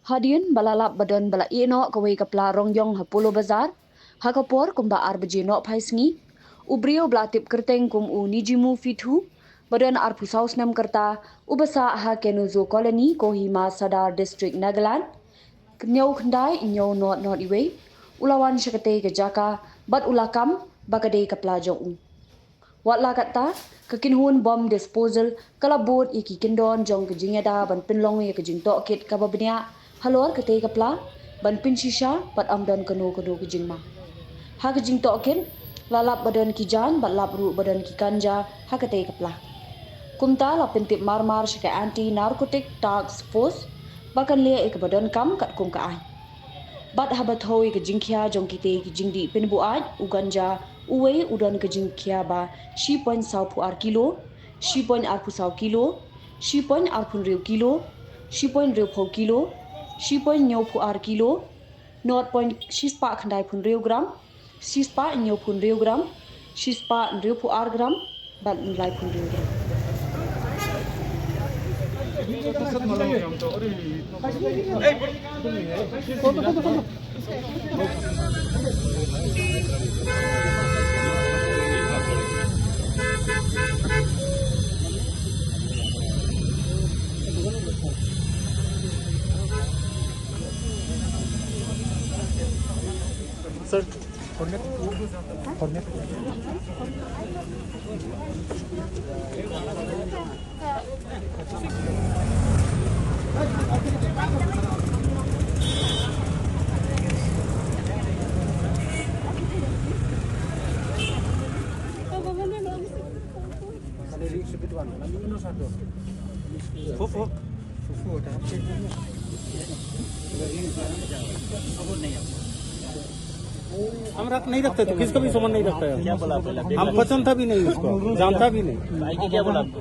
Hadian balalap badan bala ino kawai kapla rongyong hapolo bazar, hakapor kumba arbaje no paisngi, ubrio blatip kerteng kum u nijimu fitu, badan arpusaus nam kerta, ubasa ha kenuzo koloni kohima sadar district Nagaland, nyau khandai nyau not iwe, ulawan syakate ke jaka, bat ulakam bakade kapla jong. Wat lakata, kekinhun bom disposal, kalabut iki kindon jong kejingada ban pinlong ya kejing tokit kababnya, halor kete kapla, ban pin shisha, bat amdan keno kejing ma. Ha kejing tokit, lalap badan kijan, bat lap ru badan kikanja, ha kete kapla. Kumta la pintip marmar syaka anti-narcotic task force, bakan lia ik badan kam kat kum ka ai. Bat habat hoi kejing kia jong kite kejing di pinbu aj, uganja, uwe udan kejing kia ba, 6.9 kilo, 6.9 kilo, 6.9 kilo, 6.9 kilo, 6.9 kilo, 0.6 khandai pun riu gram, 6.9 gram, 6.9 gram, bat nilai pun riu gram. Sir, fornet. Fufu. हम रख नहीं रखते तो किसका भी सामान नहीं रखता है। क्या बोला हम पसंद था भी नहीं उसको, जानता भी नहीं। क्या बोला आपको?